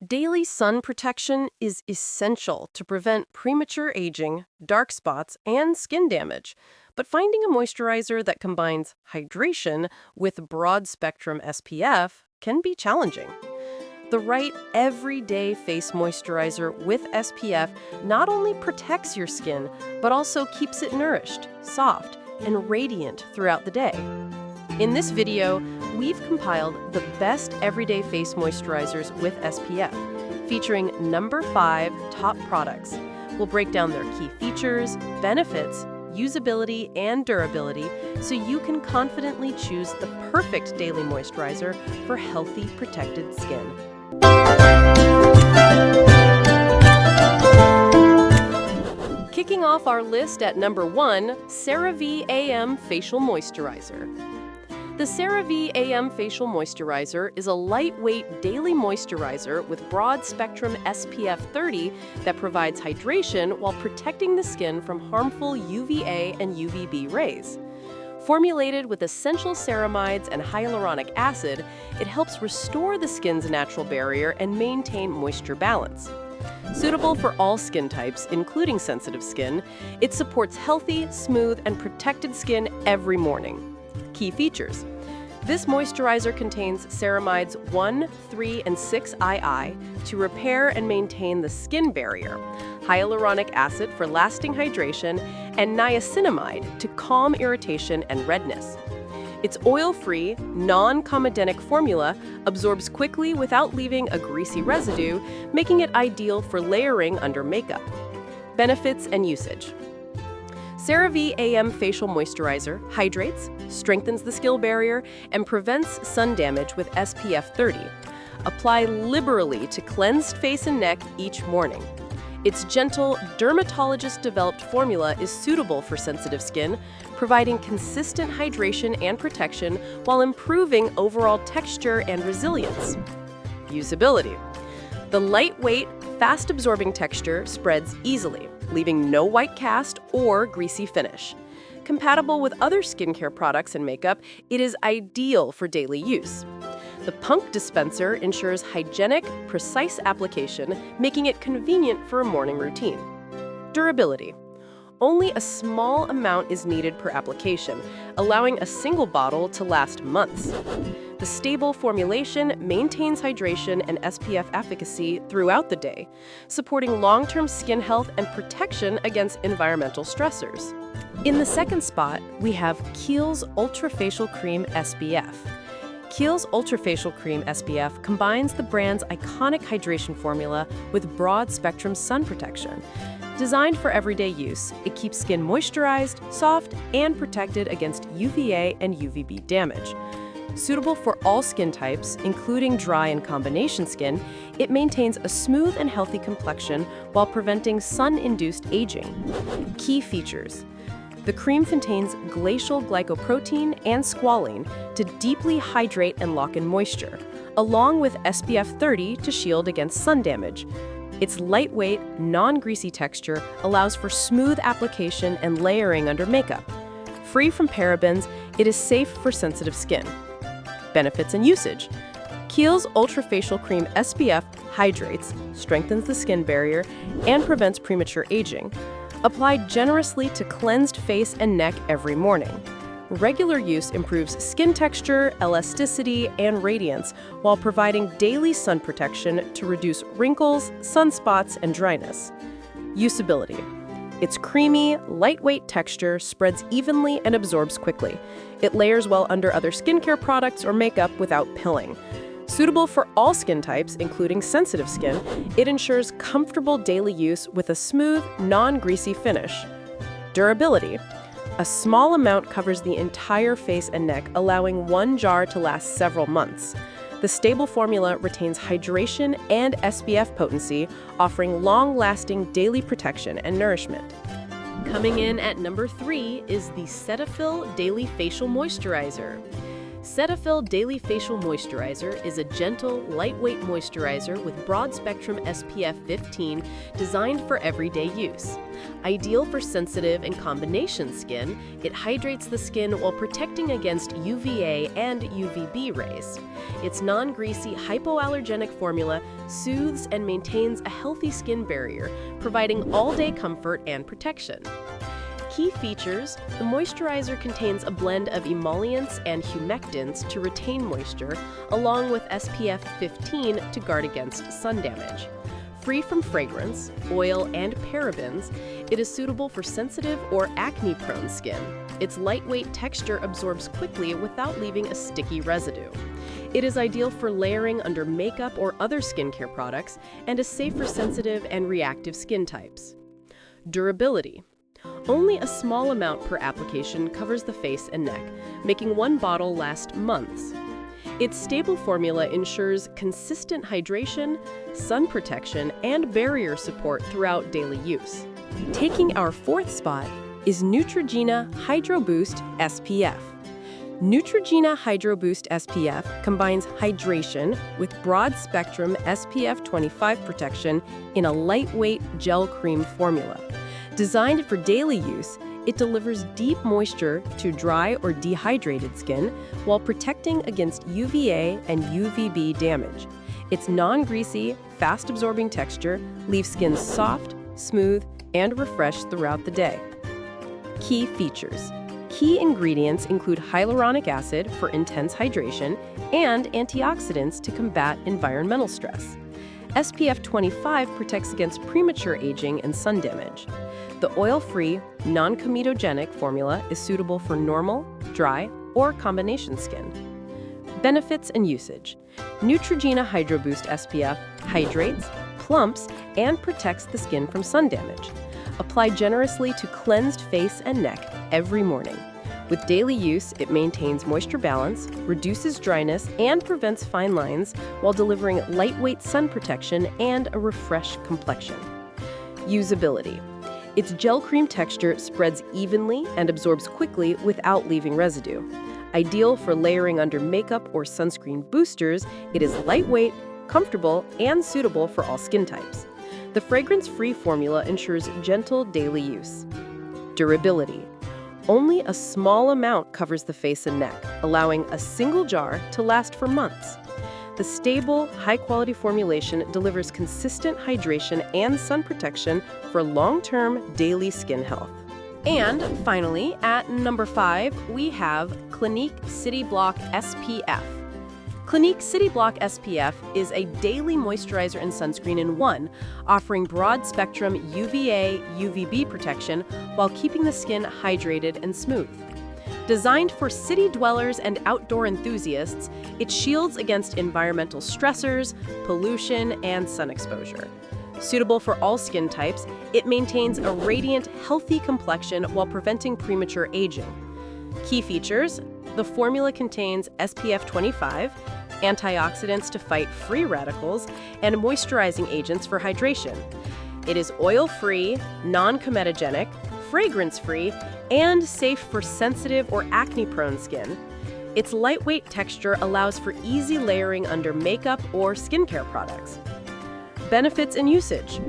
Daily sun protection is essential to prevent premature aging, dark spots, and skin damage. But finding a moisturizer that combines hydration with broad spectrum SPF can be challenging. The right everyday face moisturizer with SPF not only protects your skin, but also keeps it nourished, soft, and radiant throughout the day. In this video, we've compiled the best everyday face moisturizers with SPF, featuring number 5 top products. We'll break down their key features, benefits, usability, and durability so you can confidently choose the perfect daily moisturizer for healthy, protected skin. Kicking off our list at number 1, CeraVe AM Facial Moisturizer. The CeraVe AM Facial Moisturizer is a lightweight daily moisturizer with broad-spectrum SPF 30 that provides hydration while protecting the skin from harmful UVA and UVB rays. Formulated with essential ceramides and hyaluronic acid, it helps restore the skin's natural barrier and maintain moisture balance. Suitable for all skin types, including sensitive skin, it supports healthy, smooth, and protected skin every morning. Key features. This moisturizer contains ceramides 1, 3, and 6II to repair and maintain the skin barrier, hyaluronic acid for lasting hydration, and niacinamide to calm irritation and redness. Its oil-free, non-comedenic formula absorbs quickly without leaving a greasy residue, making it ideal for layering under makeup. Benefits and usage. CeraVe AM Facial Moisturizer hydrates, strengthens the skin barrier, and prevents sun damage with SPF 30. Apply liberally to cleansed face and neck each morning. Its gentle, dermatologist-developed formula is suitable for sensitive skin, providing consistent hydration and protection while improving overall texture and resilience. Usability. The lightweight, fast-absorbing texture spreads easily, leaving no white cast or greasy finish. Compatible with other skincare products and makeup, it is ideal for daily use. The punk dispenser ensures hygienic, precise application, making it convenient for a morning routine. Durability. Only a small amount is needed per application, allowing a single bottle to last months. The stable formulation maintains hydration and SPF efficacy throughout the day, supporting long-term skin health and protection against environmental stressors. In the second spot, we have Kiehl's Ultra Facial Cream SPF. Kiehl's Ultra Facial Cream SPF combines the brand's iconic hydration formula with broad-spectrum sun protection. Designed for everyday use, it keeps skin moisturized, soft, and protected against UVA and UVB damage. Suitable for all skin types, including dry and combination skin, it maintains a smooth and healthy complexion while preventing sun-induced aging. Key features. The cream contains glacial glycoprotein and squalene to deeply hydrate and lock in moisture, along with SPF 30 to shield against sun damage. Its lightweight, non-greasy texture allows for smooth application and layering under makeup. Free from parabens, it is safe for sensitive skin. Benefits and usage. Kiehl's Ultra Facial Cream SPF hydrates, strengthens the skin barrier, and prevents premature aging. Applied generously to cleansed face and neck every morning. Regular use improves skin texture, elasticity, and radiance while providing daily sun protection to reduce wrinkles, sunspots, and dryness. Usability. Its creamy, lightweight texture spreads evenly and absorbs quickly. It layers well under other skincare products or makeup without pilling. Suitable for all skin types, including sensitive skin, it ensures comfortable daily use with a smooth, non-greasy finish. Durability. A small amount covers the entire face and neck, allowing one jar to last several months. The stable formula retains hydration and SPF potency, offering long-lasting daily protection and nourishment. Coming in at number 3 is the Cetaphil Daily Facial Moisturizer. Cetaphil Daily Facial Moisturizer is a gentle, lightweight moisturizer with broad-spectrum SPF 15 designed for everyday use. Ideal for sensitive and combination skin, it hydrates the skin while protecting against UVA and UVB rays. Its non-greasy, hypoallergenic formula soothes and maintains a healthy skin barrier, providing all-day comfort and protection. Key features: the moisturizer contains a blend of emollients and humectants to retain moisture, along with SPF 15 to guard against sun damage. Free from fragrance, oil, and parabens, it is suitable for sensitive or acne-prone skin. Its lightweight texture absorbs quickly without leaving a sticky residue. It is ideal for layering under makeup or other skincare products and is safe for sensitive and reactive skin types. Durability: only a small amount per application covers the face and neck, making one bottle last months. Its stable formula ensures consistent hydration, sun protection, and barrier support throughout daily use. Taking our fourth spot is Neutrogena Hydro Boost SPF. Neutrogena Hydro Boost SPF combines hydration with broad-spectrum SPF 25 protection in a lightweight gel cream formula. Designed for daily use, it delivers deep moisture to dry or dehydrated skin while protecting against UVA and UVB damage. Its non-greasy, fast-absorbing texture leaves skin soft, smooth, and refreshed throughout the day. Key features: key ingredients include hyaluronic acid for intense hydration and antioxidants to combat environmental stress. SPF 25 protects against premature aging and sun damage. The oil-free, non-comedogenic formula is suitable for normal, dry, or combination skin. Benefits and usage: Neutrogena Hydro Boost SPF hydrates, plumps, and protects the skin from sun damage. Apply generously to cleansed face and neck every morning. With daily use, it maintains moisture balance, reduces dryness, and prevents fine lines while delivering lightweight sun protection and a refreshed complexion. Usability: its gel cream texture spreads evenly and absorbs quickly without leaving residue. Ideal for layering under makeup or sunscreen boosters, it is lightweight, comfortable, and suitable for all skin types. The fragrance-free formula ensures gentle daily use. Durability: only a small amount covers the face and neck, allowing a single jar to last for months. The stable, high-quality formulation delivers consistent hydration and sun protection for long-term daily skin health. And finally, at number 5, we have Clinique City Block SPF. Clinique City Block SPF is a daily moisturizer and sunscreen in one, offering broad-spectrum UVA/UVB protection while keeping the skin hydrated and smooth. Designed for city dwellers and outdoor enthusiasts, it shields against environmental stressors, pollution, and sun exposure. Suitable for all skin types, it maintains a radiant, healthy complexion while preventing premature aging. Key features: the formula contains SPF 25, antioxidants to fight free radicals, and moisturizing agents for hydration. It is oil-free, non-comedogenic, fragrance-free, and safe for sensitive or acne-prone skin. Its lightweight texture allows for easy layering under makeup or skincare products. Benefits and usage: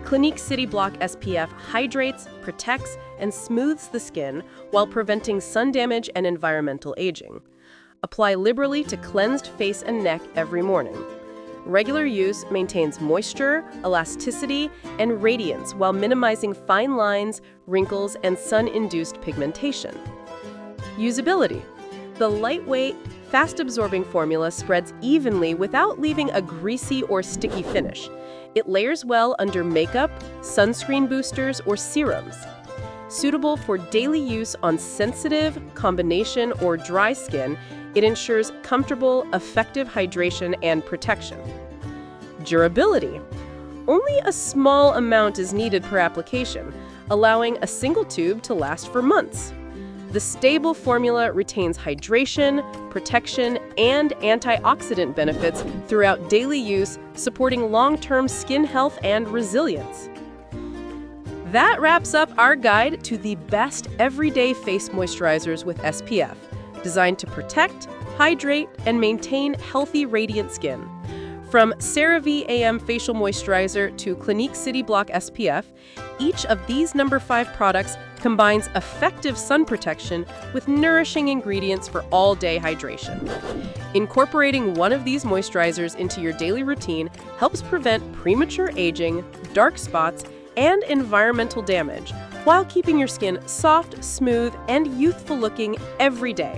Clinique City Block SPF hydrates, protects, and smooths the skin while preventing sun damage and environmental aging. Apply liberally to cleansed face and neck every morning. Regular use maintains moisture, elasticity, and radiance while minimizing fine lines, wrinkles, and sun-induced pigmentation. Usability: the lightweight, fast-absorbing formula spreads evenly without leaving a greasy or sticky finish. It layers well under makeup, sunscreen boosters, or serums. Suitable for daily use on sensitive, combination, or dry skin, it ensures comfortable, effective hydration and protection. Durability: only a small amount is needed per application, allowing a single tube to last for months. The stable formula retains hydration, protection, and antioxidant benefits throughout daily use, supporting long-term skin health and resilience. That wraps up our guide to the best everyday face moisturizers with SPF, designed to protect, hydrate, and maintain healthy, radiant skin. From CeraVe AM Facial Moisturizer to Clinique City Block SPF, each of these number 5 products combines effective sun protection with nourishing ingredients for all-day hydration. Incorporating one of these moisturizers into your daily routine helps prevent premature aging, dark spots, and environmental damage, while keeping your skin soft, smooth, and youthful looking every day.